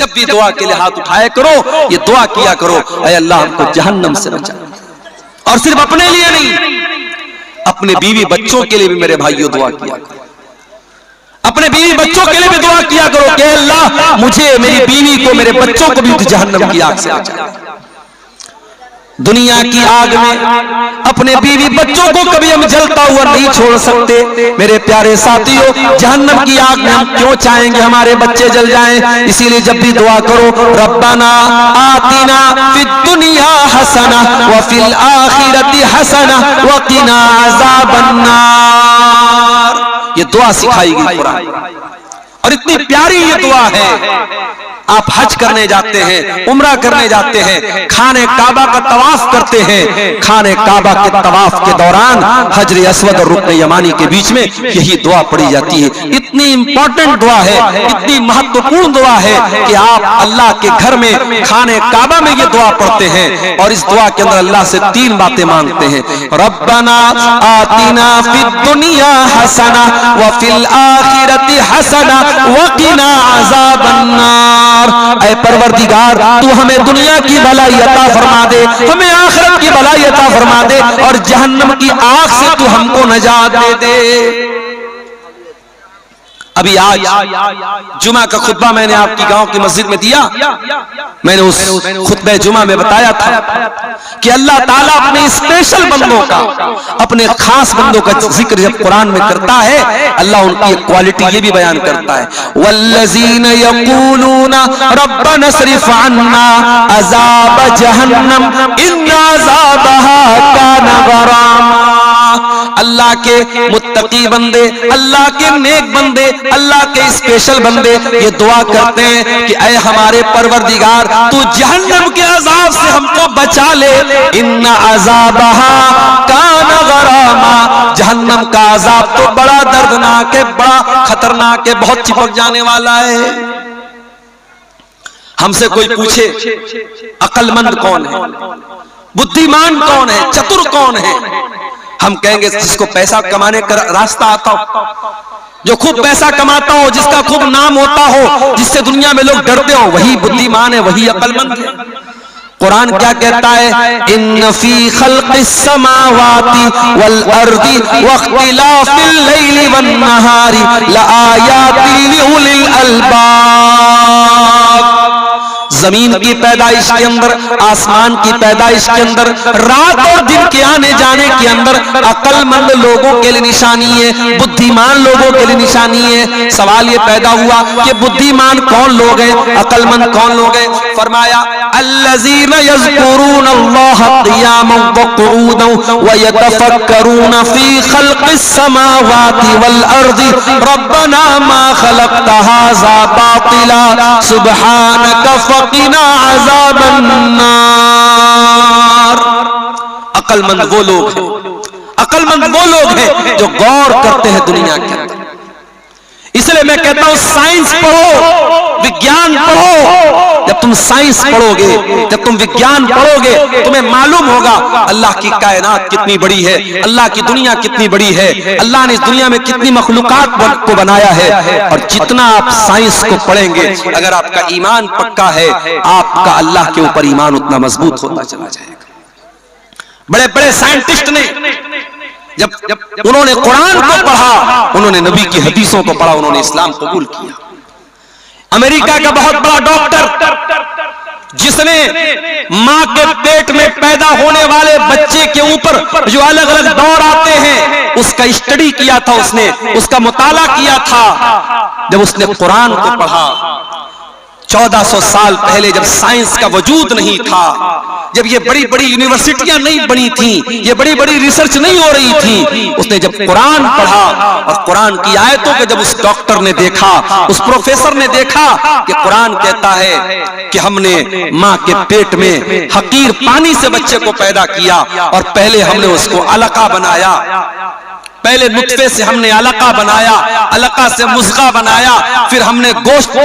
جب بھی دعا کے لیے ہاتھ اٹھایا کرو یہ دعا کیا کرو، اے اللہ ہم کو جہنم سے بچا۔ اور صرف اپنے لیے نہیں، اپنے بیوی بچوں کے لیے بھی میرے بھائیوں دعا کیا کرو، اپنے بیوی بچوں کے لیے بھی دعا کیا کرو کہ اللہ مجھے، میری بیوی کو، میرے بچوں کو بھی جہنم کی آگ سے بچا۔ دنیا کی آگ میں اپنے بیوی بچوں کو کبھی ہم جلتا ہوا نہیں چھوڑ سکتے۔ میرے پیارے ساتھیوں، جہنم کی آگ میں ہم کیوں چاہیں گے ہمارے بچے جل جائیں؟ اسی لیے جب بھی دعا کرو ربنا آتنا فی الدنیا حسنہ وفی الآخرۃ حسنہ وقنا عذاب النار، یہ دعا سکھائی گئی قرآن، اور اتنی پیاری یہ دعا ہے۔ آپ حج کرنے جاتے ہیں، عمرہ کرنے جاتے ہیں، خانہ کعبہ کا طواف کرتے ہیں، خانہ کعبہ کے طواف کے دوران حجر اسود اور رکن یمانی کے بیچ میں یہی دعا پڑھی جاتی ہے۔ اتنی امپورٹنٹ دعا ہے، اتنی مہتوپورن دعا ہے کہ آپ اللہ کے گھر میں خانہ کعبہ میں یہ دعا پڑھتے ہیں، اور اس دعا کے اندر اللہ سے 3 باتیں مانگتے ہیں، ربنا آتنا فی الدنیا حسنہ وفی الآخرۃ حسنہ وقنا عذاب النار۔ اے پروردگار تو ہمیں دنیا کی بھلائی عطا فرما دے، ہمیں آخرت کی بھلائی عطا فرما دے، اور جہنم کی آگ سے تو ہم کو نجات دے دے۔ ابھی آج جمعہ کا خطبہ میں نے آپ کی گاؤں کی مسجد میں دیا، میں نے اس خطبہ جمعہ میں بتایا تھا کہ اللہ تعالیٰ اپنے اسپیشل بندوں کا، اپنے خاص بندوں کا ذکر جب قرآن میں کرتا ہے، اللہ ان کی کوالٹی یہ بھی بیان کرتا ہے، والذین یقولون ربنا اصرف عنا عذاب جہنم ان عذابها کان غراما۔ اللہ کے متقی بندے، اللہ کے نیک بندے، اللہ کے اسپیشل بندے یہ دعا کرتے ہیں کہ اے ہمارے پروردگار تو جہنم کے عذاب سے ہم کو بچا لے، ان عذابها کان غراما، جہنم کا عذاب تو بڑا دردناک ہے، بڑا خطرناک ہے، بہت چپک جانے والا ہے۔ ہم سے کوئی پوچھے عقل مند کون ہے، بدھیمان کون ہے، چتر کون ہے، ہم کہیں گے جس کو پیسہ کمانے کا راستہ آتا ہو، جو خوب پیسہ کماتا ہو، جس کا خوب نام ہوتا ہو، جس سے دنیا میں لوگ ڈرتے ہو، وہی بدھیمان ہے، وہی عقل مند ہے۔ قرآن کیا کہتا ہے، ان فی خلق السماوات والارض واختلاف اللیل والنہار لآیات لأولی الالباب، زمین کی پیدائش کے اندر، آسمان کی پیدائش کے اندر، رات اور دن کے آنے جانے کے اندر عقل مند لوگوں کے لیے نشانی ہے، بدھیمان لوگوں کے لیے نشانی ہے۔ سوال یہ پیدا ہوا کہ بدھیمان کون لوگ ہیں، عقل مند کون لوگ ہیں؟ فرمایا الذین یذکرون اللہ قیاما وقعودا ویتفکرون فی خلق السماوات والارض ربنا ما خلقت ھذا باطلا سبحانک فقنا عذاب النار۔ عقل مند وہ لوگ ہیں، عقل مند وہ لوگ ہیں جو غور کرتے ہیں دنیا کے اندر۔ اس لیے میں کہتا ہوں سائنس پڑھو، وگیان پڑھو۔ جب تم سائنس پڑھو گے، جب تم وگیان پڑھو گے، تمہیں معلوم ہوگا اللہ کی کائنات کتنی بڑی ہے، اللہ کی دنیا کتنی بڑی ہے، اللہ نے اس دنیا میں کتنی مخلوقات کو بنایا ہے۔ اور جتنا آپ سائنس کو پڑھیں گے، اگر آپ کا ایمان پکا ہے، آپ کا اللہ کے اوپر ایمان اتنا مضبوط ہوتا چلا جائے گا۔ بڑے بڑے سائنٹسٹ نے جب انہوں نے قرآن کو پڑھا، انہوں نے نبی کی حدیثوں کو پڑھا، انہوں نے اسلام قبول کیا۔ امریکہ کا بہت بڑا ڈاکٹر جس نے ماں کے پیٹ میں پیدا ہونے والے بچے کے اوپر جو الگ الگ دور آتے ہیں، اس کا اسٹڈی کیا تھا، اس نے اس کا مطالعہ کیا تھا۔ جب اس نے قرآن کو پڑھا، 1400 سال پہلے جب سائنس کا وجود نہیں تھا، جب یہ بڑی بڑی یونیورسٹیاں نہیں بنی تھیں، یہ بڑی بڑی ریسرچ نہیں ہو رہی تھی، اس نے جب قرآن پڑھا اور قرآن کی آیتوں کو جب اس ڈاکٹر نے دیکھا، اس پروفیسر نے دیکھا کہ قرآن کہتا ہے کہ ہم نے ماں کے پیٹ میں حقیر پانی سے بچے کو پیدا کیا، اور پہلے ہم نے اس کو علقہ بنایا، पहले नुत्फे से हमने अलका बनाया, अलका से मुज़ग़ा बनाया, फिर हमने गोश्त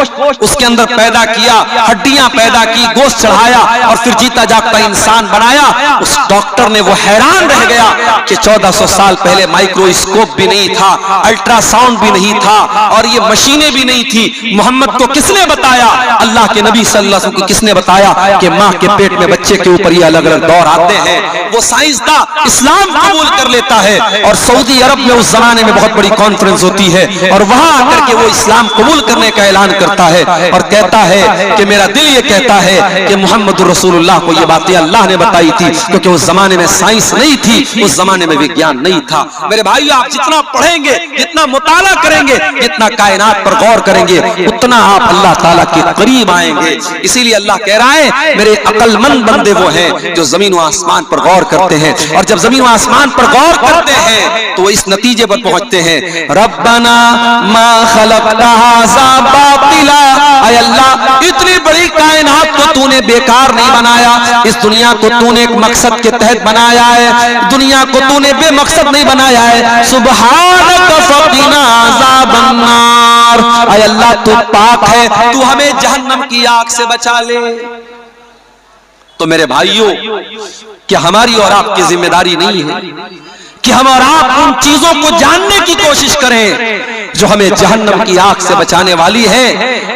उसके अंदर पैदा किया, हड्डियां पैदा की, गोश्त चढ़ाया और फिर जीता जागता इंसान बनाया। उस डॉक्टर ने वो हैरान रह गया कि 1400 साल पहले माइक्रोस्कोप भी नहीं था, अल्ट्रासाउंड भी नहीं था और ये मशीनें भी नहीं थी। मोहम्मद को किसने बताया? अल्लाह के नबी सल्लल्लाहु अलैहि वसल्लम को किसने बताया कि माँ के पेट में बच्चे के ऊपर ये अलग अलग दौर आते हैं? वो साइंसदान इस्लाम कबूल कर लेता है और सऊदी अरब में उस जमाने में बहुत बड़ी कॉन्फ्रेंस होती है और वहां आकर के वो इस्लाम कबूल करने का ऐलान करता है और कहता है कि मेरा दिल ये कहता है कि मोहम्मद रसूलुल्लाह को ये बातें अल्लाह ने बताई थी, क्योंकि उस जमाने में साइंस नहीं थी, उस जमाने में विज्ञान नहीं था। मेरे भाइयों, आप जितना पढ़ेंगे, जितना मुताला करेंगे, जितना कायनात पर गौर करेंगे, उतना आप अल्लाह ताला के करीब आएंगे। इसीलिए अल्लाह कह रहा है मेरे अक्लमंद बंदे वो हैं जो जमीन व आसमान पर गौर करते हैं, और जब जमीन व आसमान पर गौर करते हैं तो वो इस नतीजे पर पहुंचते हैं, रब्बना मा खलक़ता हाज़ा बातिला, ऐ अल्लाह इतनी बड़ी कायनात को तूने बेकार नहीं बनाया, इस दुनिया को तूने एक मकसद के तहत बनाया है, दुनिया को तूने बेमकसद नहीं बनाया है। सुब्हानक फ़क़िना अज़ाबन नार, ऐ अल्लाह तू पाक है, तू हमें जहन्नम की आग से बचा ले। तो मेरे भाइयों, क्या हमारी और आपकी जिम्मेदारी नहीं है कि हम और आप उन चीजों को जानने की कोशिश करें जो हमें जहन्नम की आग से बचाने वाली है?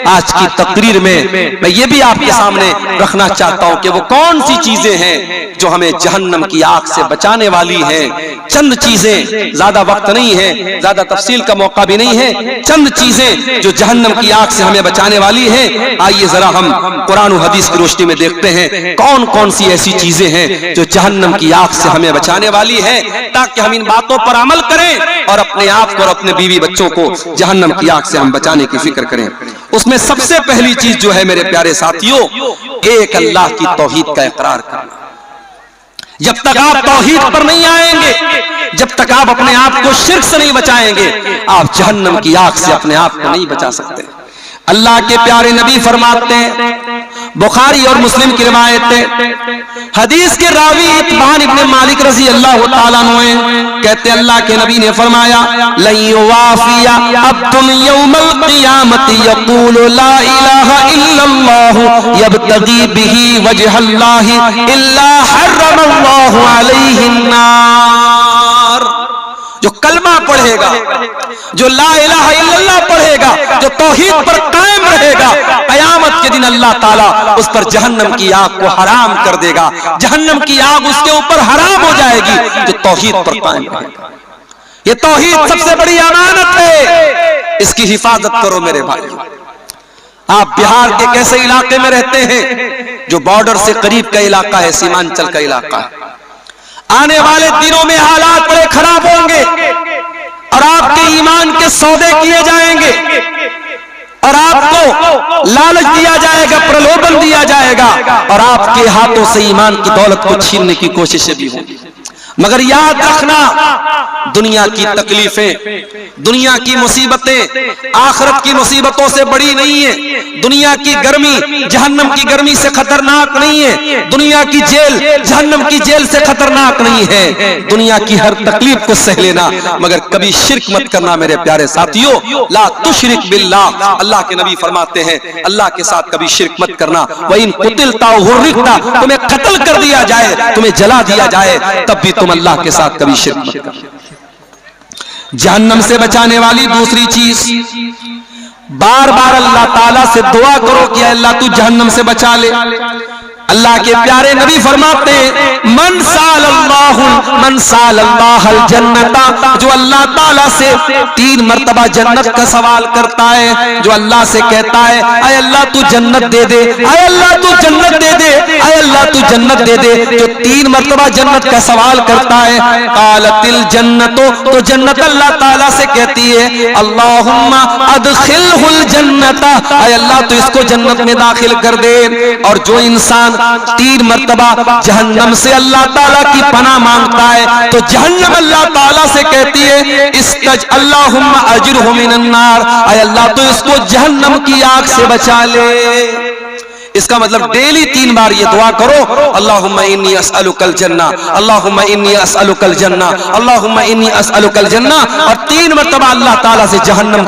आज की तकरीर में मैं ये भी आपके सामने रखना चाहता हूं कि वो कौन सी चीजें हैं जो हमें जहन्नम की आग से बचाने वाली हैं। चंद चीजें, ज्यादा वक्त नहीं है, ज्यादा तफसील का मौका भी नहीं है, चंद चीजें जो जहन्नम की आग से हमें बचाने वाली हैं। आइए जरा हम कुरान और हदीस की रोशनी में देखते हैं कौन कौन सी ऐसी चीजें हैं जो जहन्नम की आग से हमें बचाने वाली है, ताकि हम इन बातों पर अमल करें और अपने आप को और अपने बीवी बच्चों को जहन्नम की आग से हम बचाने की फिक्र करें। उसमें सबसे पहली चीज जो है मेरे प्यारे साथियों, एक अल्लाह की तौहीद का इकरार करना। जब तक आप तौहीद पर नहीं आएंगे, जब तक आप अपने आप को शिर्क से नहीं बचाएंगे, आप जहन्नम की आग से अपने आप को नहीं बचा सकते। अल्लाह के प्यारे नबी फरमाते हैं, बुखारी और मुस्लिम की रिवायत है, हदीस के रावी इत्बान इब्न मालिक रज़ी अल्लाह तआला अन्हु कहते अल्लाह के नबी ने फरमाया, लन युवाफिया अब्दुन यौमल क़ियामति यक़ूलु ला इलाहा इल्लल्लाह यब्तगी बिही वजहल्लाहि इल्ला हर्रमल्लाहु अलैहिन नार। जो कलमा पढ़ेगा, जो ला इलाहा इल्लल्लाह पढ़ेगा, जो तौहीद पर कायम रहेगा, क़यामत के दिन अल्लाह ताला उस पर जहन्नम की आग को हराम कर देगा, जहन्नम की आग उसके ऊपर हराम हो जाएगी जो तौहीद पर कायम रहेगा। ये तौहीद सबसे बड़ी अमानत है, इसकी हिफाजत करो मेरे भाई। आप बिहार के कैसे इलाके में रहते हैं जो बॉर्डर से करीब का इलाका है, सीमांचल का इलाका है, आने वाले दिनों में हालात बड़े खराब होंगे और आपके ईमान के सौदे किए जाएंगे और आपको लालच दिया जाएगा, प्रलोभन दिया जाएगा और आपके हाथों से ईमान की दौलत को छीनने की कोशिशें भी होंगी। मगर याद रखना, दुनिया की तकलीफें, दुनिया की मुसीबतें आखिरत की मुसीबतों से बड़ी नहीं है। दुनिया की गर्मी जहन्नम की गर्मी से खतरनाक नहीं है, दुनिया की जेल जहन्नम की जेल से खतरनाक नहीं है। दुनिया की हर तकलीफ को सह लेना, मगर कभी शिर्क मत करना मेरे प्यारे साथियों। ला तुशरिक बिल्लाह, अल्लाह के नबी फरमाते हैं अल्लाह के साथ कभी शिर्क मत करना। वइन कुतिलता हुर्रिकता, तुम्हें कत्ल कर दिया जाए, तुम्हें जला दिया जाए, तब भी तुम अल्लाह के साथ कभी शिर्क मत करना। जहन्नम से बचाने वाली दूसरी चीज, बार बार अल्लाह ताला से दुआ करो कि अल्लाह तू जहन्नम से बचा ले। अल्लाह के प्यारे नबी फरमाते हैं मन सालल्लाहुल जन्नता, जो अल्लाह ताला से 3 मरतबा जन्नत का सवाल करता है, जो अल्लाह से कहता है ऐ अल्लाह तू जन्नत दे दे, ऐ अल्लाह तू जन्नत दे दे, ऐ अल्लाह तू जन्नत दे दे, जो 3 मरतबा जन्नत का सवाल करता है, कालतिल जन्नतो, तो जन्नत अल्लाह ताला से कहती है अल्लाहुम्मा अदखिलहुल जन्नता, ऐ अल्लाह तू इसको जन्नत में दाखिल कर दे। और जो इंसान 3 मरतबा जहन्नम से अल्लाह ताला की पनाह मांगता है, तो जहन्नम अल्लाह ताला से कहती है इस्तज अल्लाहुम्मा अजिरहु मिनन नार, ऐ अल्लाह तो इसको जहन्नम की आग से बचा ले। اس کا مطلب ڈیلی 3 بار یہ دعا کرو، اللہم انی اسألک الجنہ، اللہم انی اسألک الجنہ، اللہم انی اسألک الجنہ، اور 3 مرتبہ اللہ تعالیٰ سے جہنم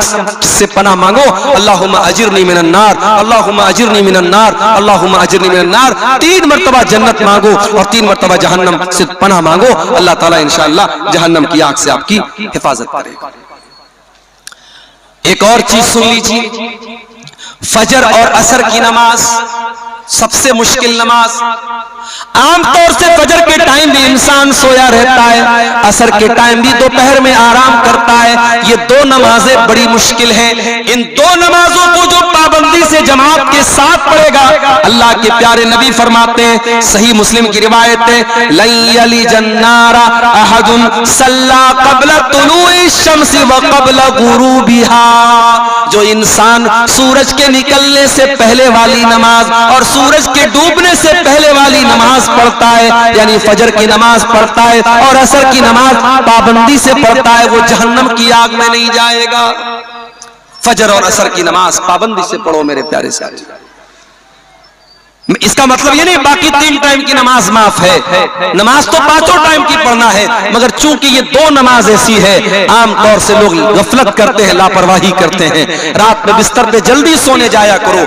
سے پناہ مانگو، اللہم اجرنی من النار، اللہم اجرنی من النار، اللہم اجرنی من النار، 3 مرتبہ جنت مانگو اور 3 مرتبہ جہنم سے پناہ مانگو، اللہ تعالیٰ انشاءاللہ جہنم کی آگ سے آپ کی حفاظت کرے گا۔ ایک اور چیز سن لیجیے، فجر اور عصر کی نماز سب سے مشکل نماز۔ عام طور سے فجر کے ٹائم بھی انسان سویا رہتا ہے، عصر کے ٹائم بھی دوپہر میں آرام کرتا ہے، یہ 2 نمازیں بڑی مشکل ہیں۔ ان 2 نمازوں کو جو پابندی سے جماعت کے ساتھ پڑھے گا، اللہ کے پیارے نبی فرماتے ہیں، صحیح مسلم کی روایت ہے، لن یلج النار احد صلی قبل طلوع الشمس وقبل غروبها۔ جو انسان سورج کے نکلنے سے پہلے والی نماز اور سورج کے ڈوبنے سے پہلے والی نماز پڑھتا ہے، یعنی فجر کی نماز پڑھتا ہے اور عصر کی نماز پابندی سے پڑھتا ہے، وہ جہنم کی آگ میں نہیں جائے گا۔ فجر اور عصر کی نماز پابندی سے پڑھو میرے پیارے ساتھی۔ اس کا مطلب یہ نہیں باقی 3 ٹائم کی نماز معاف ہے، نماز تو 5 ٹائم کی پڑھنا ہے، مگر چونکہ یہ 2 نماز ایسی ہے، عام طور سے لوگ غفلت کرتے ہیں، لاپرواہی کرتے ہیں۔ رات میں بستر پہ جلدی سونے جایا کرو،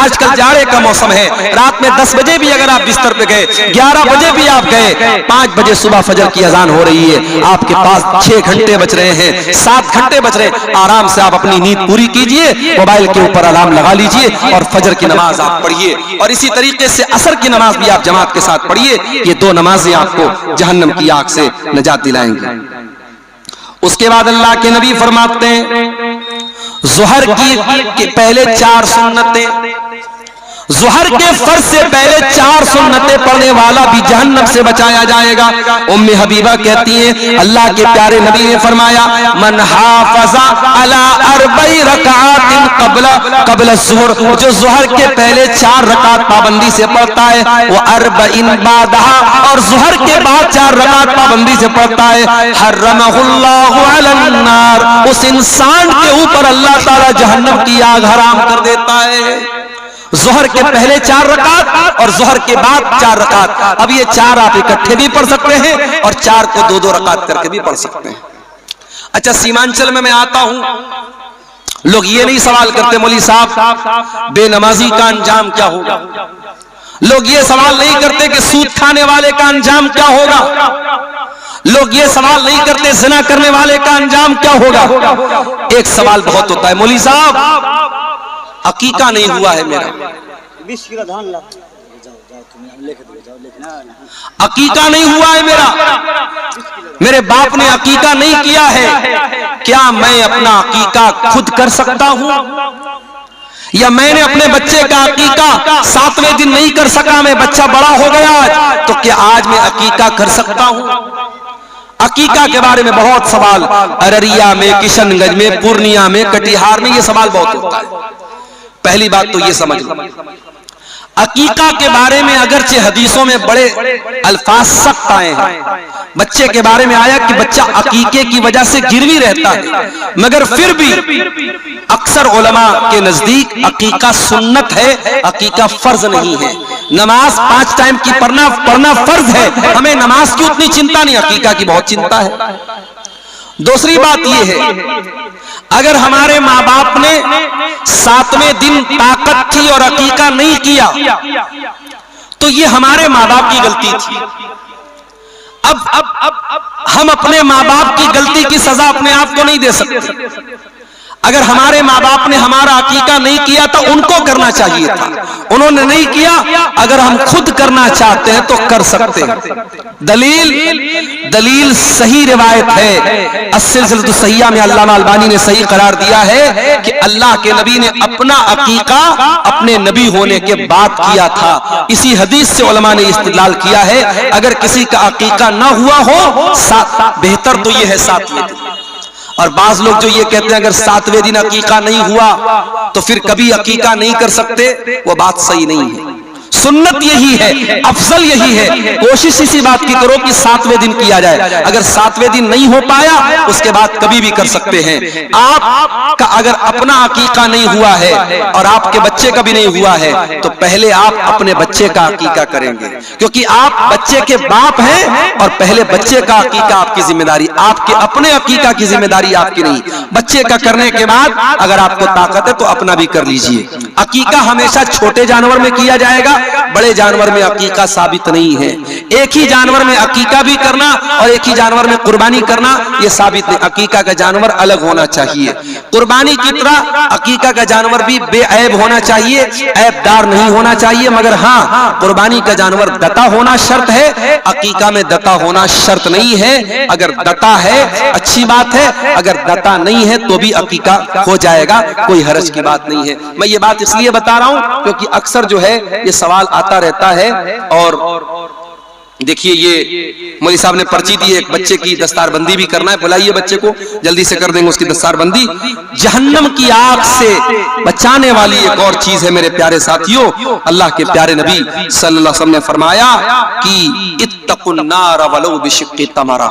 آج کل جاڑے کا موسم ہے، رات میں 10 بجے بھی اگر آپ بستر پہ گئے، 11 بجے بھی آپ گئے، 5 بجے صبح فجر کی اذان ہو رہی ہے، آپ کے پاس 6 گھنٹے بچ رہے ہیں، 7 گھنٹے بچ رہے ہیں، آرام سے آپ اپنی نیند پوری کیجئے، موبائل کے اوپر الارم لگا لیجئے اور فجر کی نماز آپ پڑھیے، اور اسی طریقے سے عصر کی نماز بھی آپ جماعت کے ساتھ پڑھیے۔ یہ 2 نمازیں آپ کو جہنم کی آگ سے نجات دلائیں گی۔ اس کے بعد اللہ کے نبی فرماتے ہیں، ظہر کی پہلے 4 سنتیں، ظہر کے فرض سے پہلے 4 سنتیں پڑھنے والا بھی جہنم سے بچایا جائے گا۔ ام حبیبہ کہتی ہیں، اللہ کے پیارے نبی نے فرمایا، من حافظ علی 4 رکعات قبل الظہر، جو ظہر کے پہلے 4 رکعت پابندی سے پڑھتا ہے، وہ 40 بعدها، اور ظہر کے بعد 4 رکعت پابندی سے پڑھتا ہے، حرمہ اللہ علی النار، اس انسان کے اوپر اللہ تعالی جہنم کی آگ حرام کر دیتا ہے۔ ظہر کے پہلے 4 رکعت اور ظہر کے بعد 4 رکعت، اب یہ 4 آپ اکٹھے بھی پڑھ سکتے ہیں اور 4 کو 2 رکعت کر کے بھی پڑھ سکتے ہیں۔ اچھا، سیمانچل میں آتا ہوں، لوگ یہ نہیں سوال کرتے مولوی صاحب بے نمازی کا انجام کیا ہوگا، لوگ یہ سوال نہیں کرتے کہ سود کھانے والے کا انجام کیا ہوگا، لوگ یہ سوال نہیں کرتے زنا کرنے والے کا انجام کیا ہوگا۔ ایک سوال بہت ہوتا ہے، مولوی صاحب عقیقہ نہیں ہوا ہے میرا، عقیقہ نہیں ہوا ہے میرا، میرے باپ نے عقیقہ نہیں کیا ہے، کیا میں اپنا عقیقہ خود کر سکتا ہوں؟ یا میں نے اپنے بچے کا عقیقہ 7ویں دن نہیں کر سکا، میں بچہ بڑا ہو گیا آج، تو کیا آج میں عقیقہ کر سکتا ہوں؟ عقیقہ کے بارے میں بہت سوال ارریہ میں، کشن گنج میں، پورنیہ میں، کٹیہار میں یہ سوال بہت ہوتا ہے۔ پہلی بات تو یہ سمجھ لو، عقیقہ کے بارے میں اگرچہ حدیثوں میں بڑے الفاظ سخت آئے ہیں، بچے کے بارے میں آیا کہ بچہ عقیقے کی وجہ سے گروی رہتا ہے، مگر پھر بھی اکثر علماء کے نزدیک عقیقہ سنت ہے، عقیقہ فرض نہیں ہے۔ نماز 5 ٹائم کی پڑھنا فرض ہے، ہمیں نماز کی اتنی چنتا نہیں، عقیقہ کی بہت چنتا ہے۔ دوسری بات یہ ہے، اگر ہمارے ماں باپ نے 7ویں دن طاقت تھی اور عقیقہ نہیں کیا تو یہ ہمارے ماں باپ کی غلطی تھی۔ اب ہم اپنے ماں باپ کی غلطی کی سزا اپنے آپ کو نہیں دے سکتے۔ اگر ہمارے ماں باپ نے ہمارا عقیقہ نہیں کیا تو ان کو کرنا چاہیے تھا، انہوں نے نہیں کیا، اگر ہم خود کرنا چاہتے ہیں تو کر سکتے ہیں۔ دلیل صحیح روایت ہے، السلسلۃ الصحیحہ میں علامہ البانی نے صحیح قرار دیا ہے کہ اللہ کے نبی نے اپنا عقیقہ اپنے نبی ہونے کے بعد کیا تھا۔ اسی حدیث سے علماء نے استدلال کیا ہے، اگر کسی کا عقیقہ نہ ہوا ہو بہتر تو یہ ہے 7ویں دن۔ اور بعض لوگ جو یہ کہتے ہیں اگر 7ویں دن عقیقہ نہیں ہوا تو پھر کبھی عقیقہ نہیں کر سکتے، وہ بات صحیح نہیں ہے۔ सुन्नत यही है, अफजल यही है। कोशिश इसी बात की करो कि 7वें दिन किया जाए। अगर 7वें दिन नहीं हो पाया उसके बाद कभी भी कर सकते हैं। आपका अगर अपना अकीका नहीं हुआ है और आपके बच्चे का भी नहीं हुआ है तो पहले आप अपने बच्चे का अकीका करेंगे, क्योंकि आप बच्चे के बाप हैं और पहले बच्चे का अकीका आपकी जिम्मेदारी, आपके अपने अकीका की जिम्मेदारी आपकी नहीं। बच्चे का करने के बाद अगर आपको ताकत है तो अपना भी कर लीजिए। अकीका हमेशा छोटे जानवर में किया जाएगा, बड़े जानवर में अकीका साबित नहीं है। एक ही जानवर में अकीका भी करना और एक ही जानवर में कुर्बानी करना यह साबित नहीं। अकीका का जानवर अलग होना चाहिए। कुर्बानी की तरह अकीका का जानवर भी बेऐब होना चाहिए, ऐबदार नहीं होना चाहिए। मगर हाँ, कुर्बानी का जानवर दता होना शर्त है, अकीका में दता होना शर्त नहीं है। अगर दता है अच्छी बात है, अगर दता नहीं है तो भी अकीका हो जाएगा, कोई हरज की बात नहीं है। मैं ये बात इसलिए बता रहा हूं क्योंकि अक्सर जो है ये सवाल आता रहता है। और देखिए ये मौलवी साहब ने पर्ची दी है, एक बच्चे की दस्तारबंदी भी करना है, बुलाइए बच्चे को, जल्दी से कर देंगे उसकी दस्तारबंदी। जहन्नम की आग से बचाने वाली एक और चीज है मेरे प्यारे साथियों। अल्लाह के प्यारे नबी सल्लल्लाहु अलैहि वसल्लम ने फरमाया कि इत्तकुन नार वलौ बिशिक्कि तमरा,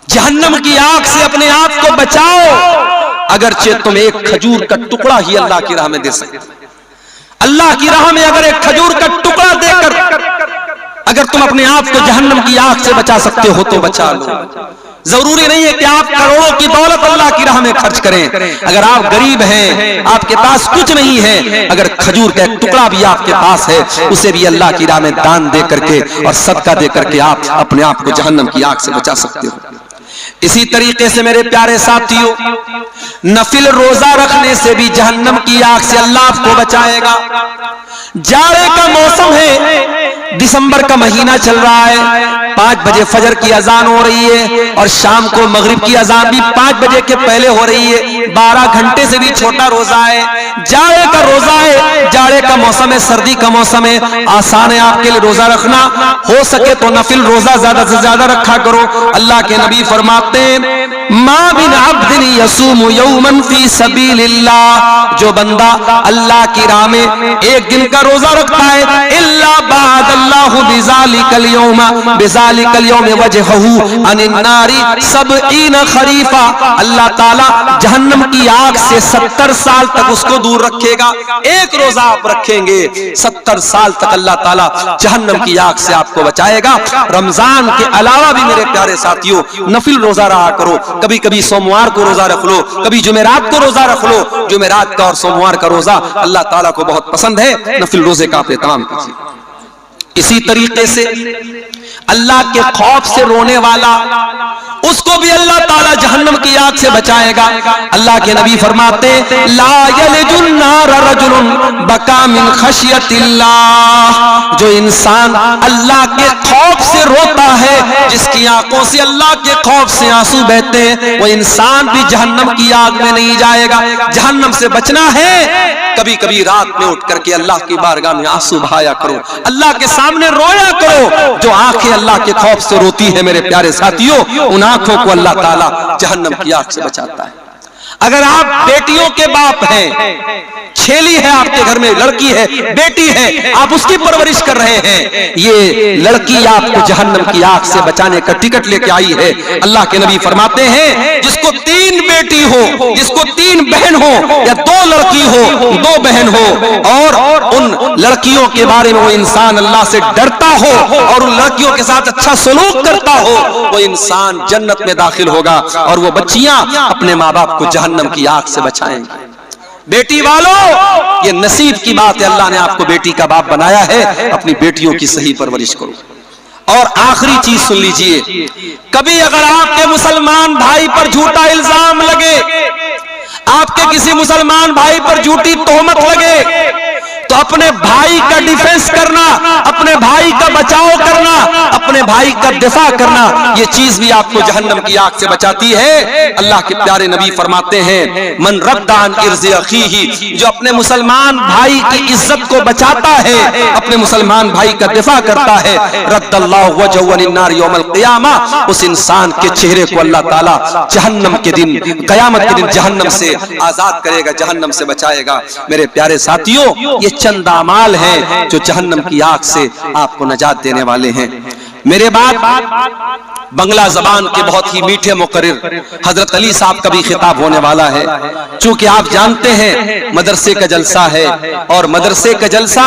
जहन्नम की आग से अपने आप को बचाओ, अगरचे तुम एक खजूर का टुकड़ा ही अल्लाह की राह में दे सकते। अल्लाह की राह में अगर एक खजूर का टुकड़ा देकर अगर तुम अपने आप को जहन्नम की आग से बचा सकते हो तो बचा लो। जरूरी नहीं है कि आप करोड़ों की दौलत अल्लाह की राह में खर्च करें। अगर आप गरीब हैं, आपके पास कुछ नहीं है, अगर खजूर का एक टुकड़ा भी आपके पास है, उसे भी अल्लाह की राह में दान दे करके और सदका दे करके आप अपने आप को जहन्नम की आग से बचा सकते हो। इसी तरीके से मेरे प्यारे साथियों, नफिल रोजा रखने से भी जहन्नम की आग से अल्लाह आपको बचाएगा। जाड़े का मौसम है, दिसंबर का महीना चल रहा है, 5 बजे फजर की अजान हो रही है और शाम को मगरिब की अजान भी 5 बजे के पहले हो रही है। 12 घंटे से भी छोटा रोजा है, जाड़े का रोजा है, जाड़े का मौसम है, सर्दी का मौसम है। आसान है आपके लिए रोजा रखना, हो सके तो नफिल रोजा ज्यादा से ज्यादा रखा करो। अल्लाह के नबी फरमाते हैं मा बिन अब्दिन यसूमु यौमन फी सबीलिल्लाह, जो बंदा अल्लाह की राह में एक दिन का रोजा रखता है, इल्ला बादल्लाहु बिजालिकल यौम बिजालिकल यौम वजहहु अनिन नारी 70 खरीफा, अल्लाह ताला जहन्नम की आग से 70 साल तक उसको दूर रखेगा। एक रोजा आप रखेंगे 70 साल तक अल्लाह ताला जहन्नम की आग से आपको बचाएगा। रमजान के अलावा भी मेरे प्यारे साथियों नफिल रोजा रहा करो। कभी कभी सोमवार को रोजा रख लो, कभी जुमेरात को रोजा रख लो। जुमेरात का और सोमवार का रोजा अल्लाह ताला को बहुत पसंद है, नफिल रोजे का आप एहतमाम कीजिए। इसी तरीके से अल्लाह के खौफ से रोने वाला, उसको भी अल्लाह ताला जहन्नम की आग से बचाएगा। अल्लाह के नबी फरमाते ला यलजुन नार रजुलुन बका मिन खशियतिल्लाह, जो इंसान अल्लाह के खौफ से रोता है, जिसकी आंखों से अल्लाह के खौफ से आंसू बहते हैं, वो इंसान भी जहन्नम की आग में नहीं जाएगा। जहन्नम से बचना है, कभी कभी रात में उठ करके अल्लाह की बारगाह में आंसू बहाया करो, अल्लाह के सामने रोया करो। जो आंखें अल्लाह के खौफ से रोती है मेरे प्यारे साथियों, उन आंखों को अल्लाह ताला जहन्नम की आग से बचाता है। अगर आप बेटियों के बाप हैं, छेली है आपके घर में, लड़की है, बेटी है, आप उसकी परवरिश कर रहे हैं, ये लड़की आपको जहन्नम की आग से बचाने का टिकट लेके आई है। अल्लाह के नबी फरमाते हैं जिसको 3 बेटी हो, जिसको 3 बहन हो या 2 लड़की हो, 2 बहन हो, और उन लड़कियों के बारे में वो इंसान अल्लाह से डरता हो और उन लड़कियों के साथ अच्छा सलूक करता हो, वो इंसान जन्नत में दाखिल होगा और वो बच्चियां अपने माँ बाप को जहन्नम की आग से बचाएंगे। बेटी वालों, ये नसीब की बात है, अल्लाह ने आपको बेटी का बाप बनाया है, अपनी बेटियों की सही परवरिश करो। और आखिरी चीज सुन लीजिए, कभी अगर आपके मुसलमान भाई पर झूठा इल्जाम लगे, आपके किसी मुसलमान भाई पर झूठी तोहमत लगे, तो अपने भाई का डिफेंस करना, अपने भाई का बचाव करना, अपने भाई का दिफा करना, ये चीज भी आपको जहन्नम की आग से बचाती है। अल्लाह के प्यारे नबी फरमाते हैं मन रद्दान इर्ज़ अखीही, जो अपने मुसलमान भाई की इज्जत को बचाता है, अपने मुसलमान भाई का दिफा करता है, रद्दल्लाहु वजहहु अनिन नार यौमल क़ियामा, उस इंसान के चेहरे को अल्लाह ताला जहन्नम के दिन, क़यामत के दिन जहन्नम से आजाद करेगा, जहन्नम से बचाएगा। मेरे प्यारे साथियों, ये چند اعمال ہیں جو جہنم کی آگ سے آپ کو نجات دینے والے ہیں۔ میرے بعد بنگلہ زبان کے بہت ہی میٹھے مقرر حضرت علی صاحب کا بھی خطاب ہونے والا ہے۔ چونکہ آپ جانتے ہیں مدرسے کا جلسہ ہے، اور مدرسے کا جلسہ